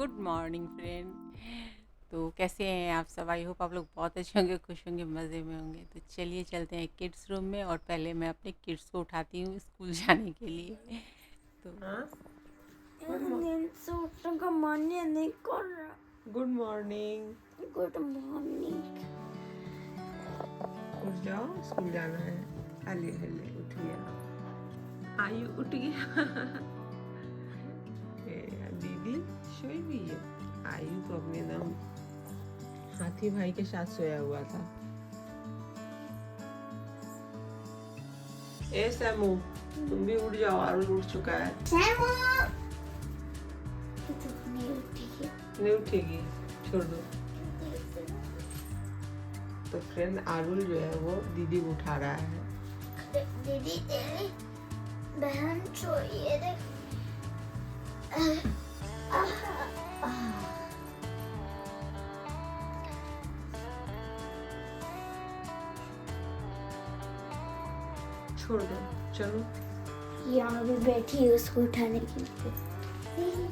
Good morning friend. तो कैसे हैं आप सब? आई होप आप लोग बहुत अच्छे होंगे, खुश होंगे, मज़े में होंगे। तो चलिए चलते हैं किड्स रूम में, और पहले मैं अपने किड्स को उठाती हूँ स्कूल जाने के लिए। तो हाँ Good morning. Good morning. Good morning. उठ जाओ, स्कूल जाना है। हले हले उठ गया, आयु उठ गया। दीदी सोई भी है। आयु तो अपने दम हाथी भाई के साथ सोया हुआ था। ए सैमू, तुम भी उठ जाओ, आरुल उठ चुका है। नहीं उठेगी, छोड़ दो। तो फ्रेंड आरुल जो है वो दीदी को उठा रहा है। दीदी तेरी बहन सोई है देख। छोड़ दो, चलो। यहाँ भी बैठी है उसको उठाने के लिए।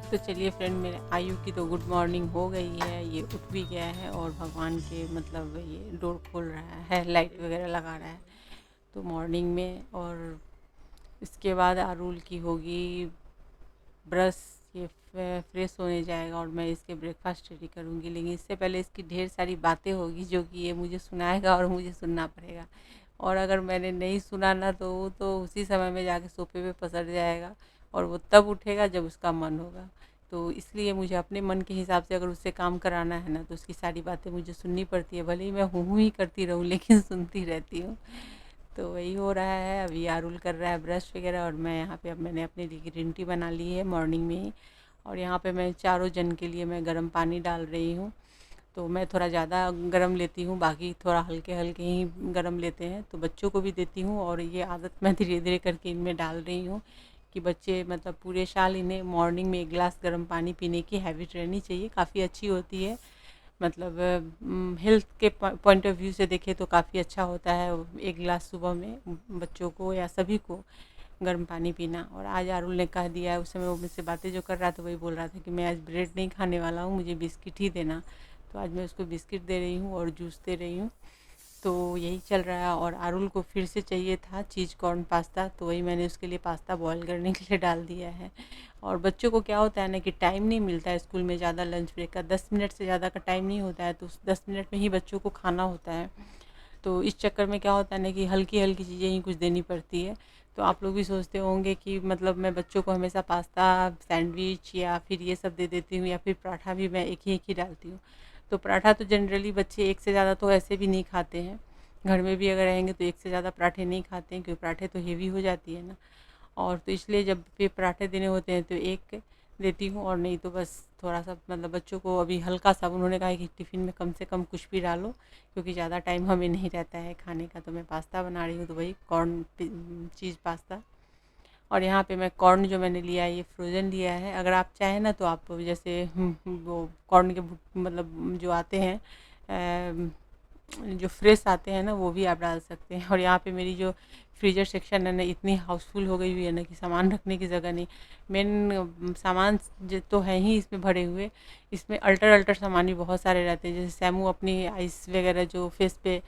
तो चलिए फ्रेंड, मेरे आयु की तो गुड मॉर्निंग हो गई है, ये उठ भी गया है और भगवान के मतलब ये डोर खोल रहा है, लाइट वगैरह लगा रहा है तो मॉर्निंग में। और इसके बाद आरुल की होगी ब्रश, ये फ्रेश होने जाएगा और मैं इसके ब्रेकफास्ट रेडी करूँगी। लेकिन इससे पहले इसकी ढेर सारी बातें होगी जो कि ये मुझे सुनाएगा और मुझे सुनना पड़ेगा। और अगर मैंने नहीं सुना ना तो वो तो उसी समय में जाके सोफे पे पसर जाएगा, और वो तब उठेगा जब उसका मन होगा। तो इसलिए मुझे अपने मन के हिसाब से अगर उससे काम कराना है ना तो उसकी सारी बातें मुझे सुननी पड़ती है, भले ही मैं हूँ ही करती रहूँ लेकिन सुनती रहती हूँ। तो वही हो रहा है। अभी आरुल कर रहा है ब्रश वगैरह, और मैं यहाँ पे अब मैंने अपने लिए ग्रीन टी बना ली है मॉर्निंग में ही। और यहाँ पे मैं चारों जन के लिए मैं गर्म पानी डाल रही हूँ। तो मैं थोड़ा ज़्यादा गरम लेती हूँ, बाकी थोड़ा हल्के हल्के ही गरम लेते हैं। तो बच्चों को भी देती हूँ, और ये आदत मैं धीरे धीरे करके इनमें डाल रही हूँ कि बच्चे मतलब पूरे साल इन्हें मॉर्निंग में 1 गिलास गर्म पानी पीने की हैबिट रहनी चाहिए। काफ़ी अच्छी होती है, मतलब हेल्थ के पॉइंट ऑफ व्यू से देखें तो काफ़ी अच्छा होता है 1 गिलास सुबह में बच्चों को या सभी को गर्म पानी पीना। और आज आरुल ने कह दिया है, उस समय वो मुझसे बातें जो कर रहा था वही बोल रहा था कि मैं आज ब्रेड नहीं खाने वाला हूँ, मुझे बिस्किट ही देना। तो आज मैं उसको बिस्किट दे रही हूँ और जूस दे रही हूँ। तो यही चल रहा है। और आरुल को फिर से चाहिए था चीज़ कॉर्न पास्ता, तो वही मैंने उसके लिए पास्ता बॉईल करने के लिए डाल दिया है। और बच्चों को क्या होता है ना कि टाइम नहीं मिलता है स्कूल में ज़्यादा, लंच ब्रेक का 10 मिनट से ज़्यादा का टाइम नहीं होता है, तो उस 10 मिनट में ही बच्चों को खाना होता है। तो इस चक्कर में क्या होता है ना कि हल्की हल्की चीज़ें ही कुछ देनी पड़ती है। तो आप लोग भी सोचते होंगे कि मतलब मैं बच्चों को हमेशा पास्ता, सैंडविच या फिर ये सब दे देती हूँ, या फिर पराठा भी मैं एक ही डालती हूँ। तो पराठा तो जनरली बच्चे एक से ज़्यादा तो ऐसे भी नहीं खाते हैं, घर में भी अगर रहेंगे तो एक से ज़्यादा पराठे नहीं खाते हैं, क्योंकि पराठे तो हेवी हो जाती है ना। और तो इसलिए जब भी पराठे देने होते हैं तो एक देती हूँ, और नहीं तो बस थोड़ा सा मतलब बच्चों को अभी हल्का सा, उन्होंने कहा है कि टिफ़िन में कम से कम कुछ भी डालो क्योंकि ज़्यादा टाइम हमें नहीं रहता है खाने का। तो मैं पास्ता बना रही हूँ, तो वही कॉर्न चीज़ पास्ता। और यहाँ पे मैं कॉर्न जो मैंने लिया है ये फ्रोज़न लिया है। अगर आप चाहें ना तो आप जैसे वो कॉर्न के मतलब जो आते हैं जो फ्रेश आते हैं ना वो भी आप डाल सकते हैं। और यहाँ पे मेरी जो फ्रीजर सेक्शन है ना इतनी हाउसफुल हो गई हुई है ना कि सामान रखने की जगह नहीं। मेन सामान जो तो है ही इसमें भरे हुए, इसमें अल्टर अल्टर सामान भी बहुत सारे रहते हैं। जैसे सैमू अपनी आइस वगैरह जो फेस पे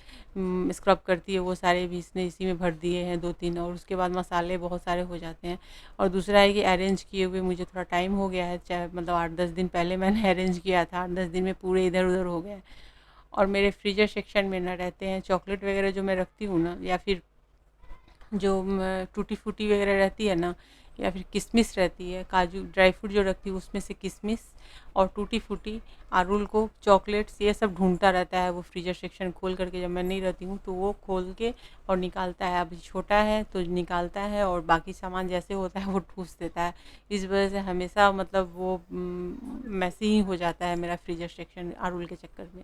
स्क्रब करती है वो सारे भी इसने इसी में भर दिए हैं 2-3। और उसके बाद मसाले बहुत सारे हो जाते हैं। और दूसरा है कि अरेंज किए हुए मुझे थोड़ा टाइम हो गया है, चाहे मतलब 8-10 दिन पहले मैंने अरेंज किया था, 8-10 दिन में पूरे इधर उधर हो गए। और मेरे फ्रीजर सेक्शन में ना रहते हैं चॉकलेट वगैरह जो मैं रखती हूँ ना, या फिर जो टूटी फूटी वगैरह रहती है ना, या फिर किशमिश रहती है, काजू ड्राई फ्रूट जो रखती हूँ उसमें से किशमिश और टूटी फूटी, आरुल को चॉकलेट्स ये सब ढूंढता रहता है वो फ्रीजर सेक्शन खोल करके। जब मैं नहीं रहती हूँ तो वो खोल के और निकालता है। अभी छोटा है तो निकालता है, और बाकी सामान जैसे होता है वो ठूस देता है। इस वजह से हमेशा मतलब वो मैसी ही हो जाता है मेरा फ्रीजर सेक्शन आरुल के चक्कर में।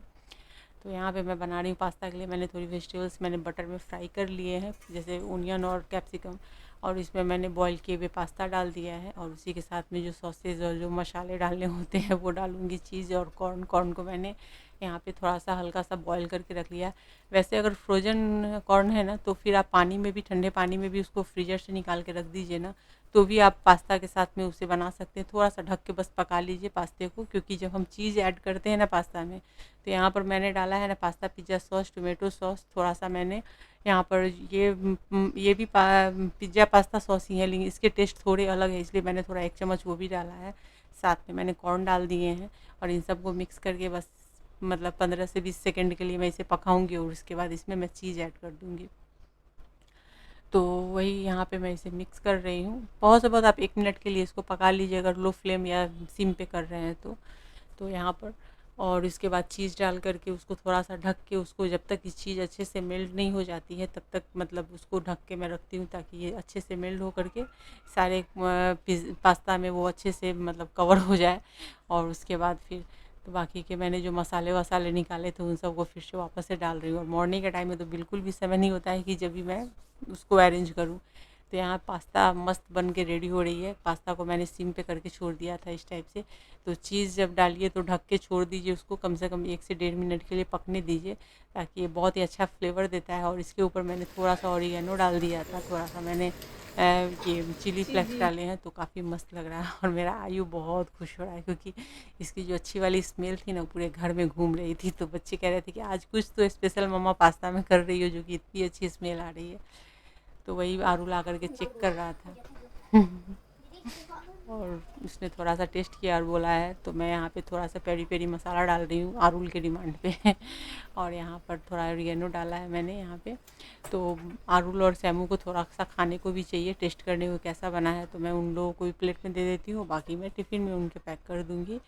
तो यहाँ पे मैं बना रही हूँ पास्ता के लिए। मैंने थोड़ी वेजिटेबल्स मैंने बटर में फ्राई कर लिए हैं, जैसे ओनियन और कैप्सिकम, और इसमें मैंने बॉईल किए हुए पास्ता डाल दिया है। और उसी के साथ में जो सॉसेज और जो मसाले डालने होते हैं वो डालूँगी, चीज़ और कॉर्न को मैंने यहाँ पे थोड़ा सा हल्का सा बॉईल करके रख लिया। वैसे अगर फ्रोजन कॉर्न है ना तो फिर आप पानी में भी, ठंडे पानी में भी उसको फ्रीजर से निकाल के रख दीजिए ना, तो भी आप पास्ता के साथ में उसे बना सकते हैं। थोड़ा सा ढक के बस पका लीजिए पास्ते को, क्योंकि जब हम चीज़ ऐड करते हैं ना पास्ता में, तो यहाँ पर मैंने डाला है ना pasta pizza sauce, tomato sauce, थोड़ा सा मैंने यहाँ पर ये भी पिज़्ज़ा पास्ता सॉस ही है, लेकिन इसके टेस्ट थोड़े अलग है, इसलिए मैंने थोड़ा 1 चम्मच वो भी डाला है। साथ में मैंने कॉर्न डाल दिए हैं और इन सबको मिक्स करके बस मतलब 15 से 20 सेकंड के लिए मैं इसे पकाऊंगी और उसके बाद इसमें मैं चीज़ ऐड कर दूंगी। तो वही यहाँ पे मैं इसे मिक्स कर रही हूँ। बहुत से बहुत आप 1 मिनट के लिए इसको पका लीजिए, अगर लो फ्लेम या सिम पे कर रहे हैं तो यहाँ पर। और इसके बाद चीज़ डाल करके उसको थोड़ा सा ढक के, उसको जब तक इस चीज़ अच्छे से मेल्ट नहीं हो जाती है तब तक मतलब उसको ढक के मैं रखती हूँ, ताकि ये अच्छे से मेल्ट हो करके सारे पास्ता में वो अच्छे से मतलब कवर हो जाए। और उसके बाद फिर तो बाकी के मैंने जो मसाले वसाले निकाले थे उन सबको फिर से वापस से डाल रही हूँ। और मॉर्निंग के टाइम में तो बिल्कुल भी समय नहीं होता है कि जब भी मैं उसको अरेंज करूँ। तो यहाँ पास्ता मस्त बन के रेडी हो रही है। पास्ता को मैंने सिम पे करके छोड़ दिया था इस टाइप से। तो चीज़ जब डालिए तो ढक के छोड़ दीजिए उसको, कम से कम 1 से 1.5 मिनट के लिए पकने दीजिए, ताकि ये बहुत ही अच्छा फ्लेवर देता है। और इसके ऊपर मैंने थोड़ा सा ऑरिगेनो डाल दिया था, थोड़ा सा मैंने ये चिली फ्लेक्स डाले हैं, तो काफ़ी मस्त लग रहा है। और मेरा आयु बहुत खुश हो रहा है, क्योंकि इसकी जो अच्छी वाली स्मेल थी ना पूरे घर में घूम रही थी। तो बच्चे कह रहे थे कि आज कुछ तो स्पेशल मम्मा पास्ता में कर रही हो, जो कि इतनी अच्छी स्मेल आ रही है। तो वही आरू ला करके चेक कर रहा था। और उसने थोड़ा सा टेस्ट किया और बोला है, तो मैं यहाँ पे थोड़ा सा पेरी पेरी मसाला डाल रही हूँ आरुल के डिमांड पे। और यहाँ पर थोड़ा ऑरिगेनो डाला है मैंने यहाँ पे। तो आरुल और सैमू को थोड़ा सा खाने को भी चाहिए, टेस्ट करने को कैसा बना है, तो मैं उन लोगों को भी प्लेट में दे देती हूँ, बाकी मैं टिफ़िन में उनके पैक कर दूँगी।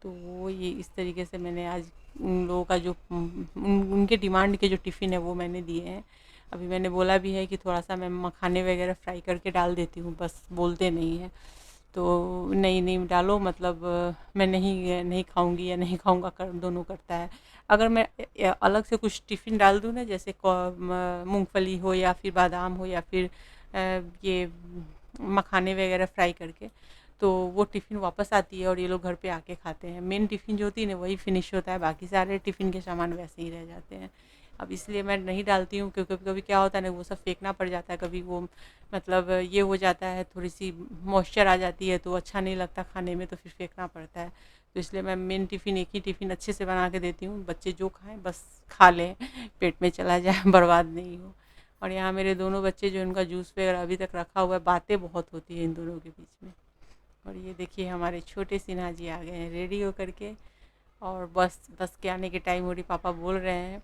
तो वो ये इस तरीके से मैंने आज उन लोगों का जो उनके डिमांड के जो टिफ़िन है वो मैंने दिए हैं। अभी मैंने बोला भी है कि थोड़ा सा मैं मखाने वगैरह फ्राई करके डाल देती हूँ, बस बोलते नहीं हैं। तो नहीं नहीं डालो, मतलब मैं नहीं खाऊंगी या नहीं खाऊंगा कर दोनों करता है। अगर मैं अलग से कुछ टिफ़िन डाल दूँ ना, जैसे मूंगफली हो या फिर बादाम हो या फिर ये मखाने वगैरह फ्राई करके, तो वो टिफ़िन वापस आती है और ये लोग घर पे आके खाते हैं। मेन टिफ़िन जो होती है ना वही फिनिश होता है, बाकी सारे टिफ़िन के सामान वैसे ही रह जाते हैं। अब इसलिए मैं नहीं डालती हूँ, क्योंकि कभी कभी क्या होता है ना, वो सब फेंकना पड़ जाता है, कभी वो मतलब ये हो जाता है, थोड़ी सी मॉइस्चर आ जाती है तो अच्छा नहीं लगता खाने में, तो फिर फेंकना पड़ता है। तो इसलिए मैं मेन टिफ़िन एक ही टिफ़िन अच्छे से बना के देती हूँ, बच्चे जो खाएं बस खा लें, पेट में चला जाए, बर्बाद नहीं हो। और यहाँ मेरे दोनों बच्चे जो इनका जूस वगैरह अभी तक रखा हुआ है, बातें बहुत होती है इन दोनों के बीच में। और ये देखिए हमारे छोटे सिन्हा जी आ गए हैं रेडी होकर के। और बस के आने के टाइम हो रही, पापा बोल रहे हैं।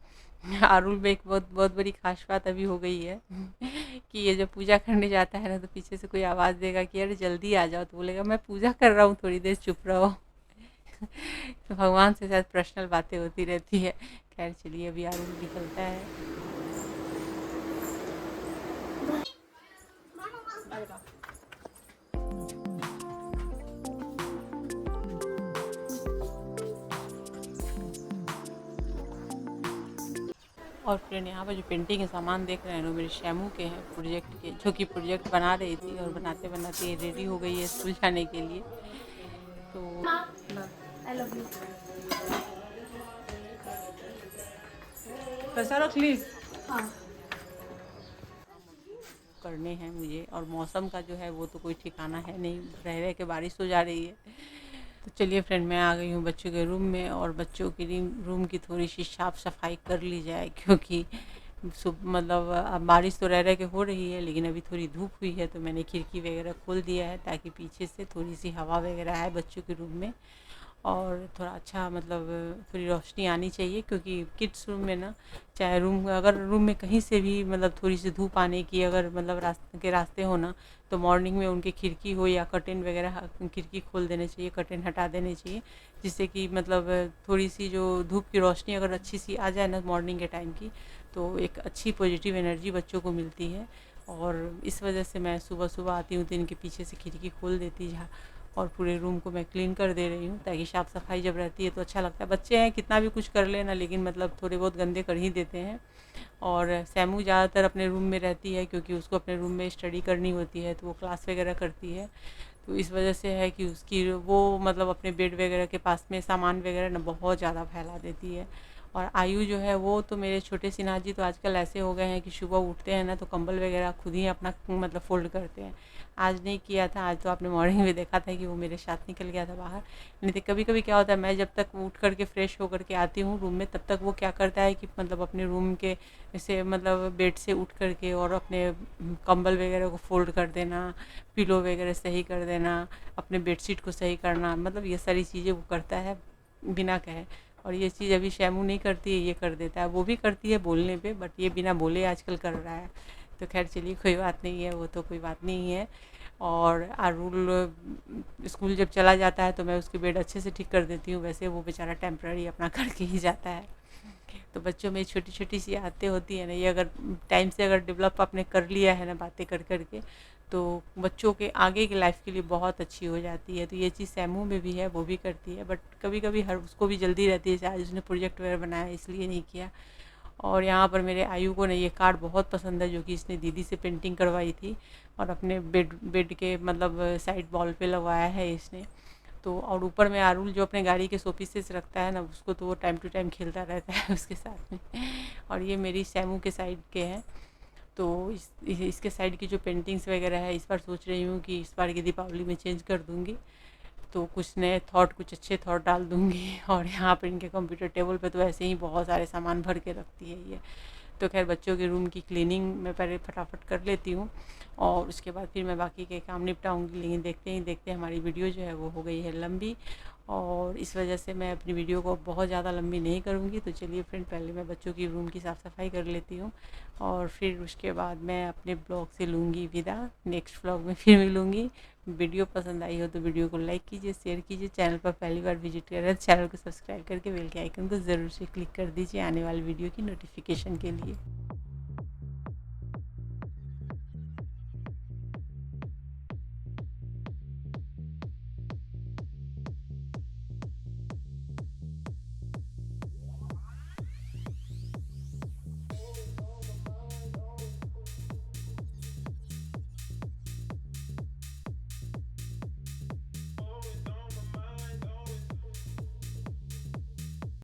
अरुल में एक बहुत बहुत बड़ी खास बात अभी हो गई है कि ये जब पूजा करने जाता है ना, तो पीछे से कोई आवाज़ देगा कि अरे जल्दी आ जाओ, तो बोलेगा मैं पूजा कर रहा हूँ, थोड़ी देर चुप रहो। तो भगवान से शायद पर्सनल बातें होती रहती है। खैर चलिए अभी अरुल निकलता है। और फ्रेंड यहाँ पर जो पेंटिंग के सामान देख रहे हैं वो मेरे शैमू के हैं, प्रोजेक्ट के, जो कि प्रोजेक्ट बना रही थी और बनाते बनाते रेडी हो गई है स्कूल जाने के लिए। तो आई लव यू। कसा रखली? हाँ। करने हैं मुझे, और मौसम का जो है वो तो कोई ठिकाना है नहीं, रह रह के बारिश हो जा रही है। तो चलिए फ्रेंड मैं आ गई हूँ बच्चों के रूम में, और बच्चों की रूम की थोड़ी सी साफ़ सफाई कर ली जाए, क्योंकि मतलब अब बारिश तो रह के हो रही है, लेकिन अभी थोड़ी धूप हुई है, तो मैंने खिड़की वगैरह खोल दिया है ताकि पीछे से थोड़ी सी हवा वगैरह आए बच्चों के रूम में, और थोड़ा अच्छा मतलब थोड़ी रोशनी आनी चाहिए। क्योंकि किड्स रूम में ना, चाहे अगर रूम में कहीं से भी मतलब थोड़ी सी धूप आने की अगर मतलब रास्ते हो ना, तो मॉर्निंग में उनकी खिड़की हो या कर्टेन वगैरह खिड़की खोल देने चाहिए, कर्टेन हटा देने चाहिए, जिससे कि मतलब थोड़ी सी जो धूप की रोशनी अगर अच्छी सी आ जाए ना मॉर्निंग के टाइम की, तो एक अच्छी पॉजिटिव एनर्जी बच्चों को मिलती है। और इस वजह से मैं सुबह सुबह आती हूँ तो इनके पीछे से खिड़की खोल देती है, और पूरे रूम को मैं क्लीन कर दे रही हूँ, ताकि साफ़ सफाई जब रहती है तो अच्छा लगता है। बच्चे हैं कितना भी कुछ कर लेना, लेकिन मतलब थोड़े बहुत गंदे कर ही देते हैं। और सैमू ज़्यादातर अपने रूम में रहती है, क्योंकि उसको अपने रूम में स्टडी करनी होती है, तो वो क्लास वगैरह करती है। तो इस वजह से है कि उसकी वो मतलब अपने बेड वगैरह के पास में सामान वगैरह ना बहुत ज़्यादा फैला देती है। और आयु जो है वो तो मेरे छोटे सिन्हा जी तो आजकल ऐसे हो गए हैं कि सुबह उठते हैं ना तो कंबल वगैरह खुद ही अपना मतलब फ़ोल्ड करते हैं। आज नहीं किया था, आज तो आपने मॉर्निंग में देखा था कि वो मेरे साथ निकल गया था बाहर। नहीं तो कभी-कभी क्या होता है, मैं जब तक उठ कर के फ्रेश होकर के आती हूँ रूम में, तब तक वो क्या करता है कि मतलब अपने रूम के से मतलब बेड से उठ कर के और अपने कंबल वगैरह को फ़ोल्ड कर देना, पिलो वगैरह सही कर देना, अपने बेडशीट को सही करना, मतलब ये सारी चीज़ें वो करता है बिना कहे। और ये चीज़ अभी शैमू नहीं करती है, ये कर देता है। वो भी करती है बोलने पे, बट ये बिना बोले आजकल कर रहा है। तो खैर चलिए कोई बात नहीं है, वो तो कोई बात नहीं है। और आरुल स्कूल जब चला जाता है तो मैं उसकी बेड अच्छे से ठीक कर देती हूँ, वैसे वो बेचारा टेम्पररी अपना करके ही जाता है। तो बच्चों में छोटी-छोटी सी आदतें होती हैं ना, ये अगर टाइम से अगर डेवलप आपने कर लिया है ना बातें कर के, तो बच्चों के आगे की लाइफ के लिए बहुत अच्छी हो जाती है। तो ये चीज़ सैमू में भी है, वो भी करती है, बट कभी-कभी हर उसको भी जल्दी रहती है, जैसे आज उसने प्रोजेक्ट वगैरह बनाया इसलिए नहीं किया। और यहाँ पर मेरे आयु को ना ये कार्ड बहुत पसंद है जो कि इसने दीदी से पेंटिंग करवाई थी और अपने बेड बेड के मतलब साइड वॉल पे लगवाया है इसने। तो और ऊपर में आरुल जो अपने गाड़ी के शोपीसेस रखता है ना, उसको तो वो टाइम टू टाइम खेलता रहता है उसके साथ में। और ये मेरी सैमू के साइड के हैं। तो इसके साइड की जो पेंटिंग्स वगैरह है, इस बार सोच रही हूँ कि इस बार की दीपावली में चेंज कर दूँगी। तो कुछ नए थॉट, कुछ अच्छे थॉट डाल दूँगी। और यहाँ पर इनके कंप्यूटर टेबल पे तो ऐसे ही बहुत सारे सामान भर के रखती है ये। तो खैर बच्चों के रूम की क्लीनिंग मैं पहले फटाफट कर लेती हूँ और उसके बाद फिर मैं बाकी के काम निपटाऊँगी। लेकिन देखते ही देखते हमारी वीडियो जो है वो हो गई है लंबी, और इस वजह से मैं अपनी वीडियो को बहुत ज़्यादा लंबी नहीं करूँगी। तो चलिए फ्रेंड, पहले मैं बच्चों की रूम की साफ़ सफाई कर लेती हूँ और फिर उसके बाद मैं अपने ब्लॉग से लूँगी विदा। नेक्स्ट ब्लॉग में फिर मिलूँगी। वीडियो पसंद आई हो तो वीडियो को लाइक कीजिए, शेयर कीजिए। चैनल पर पहली बार विजिट कर रहे हैं तो चैनल को सब्सक्राइब करके बेल के आइकन को ज़रूर से क्लिक कर दीजिए आने वाली वीडियो की नोटिफिकेशन के लिए।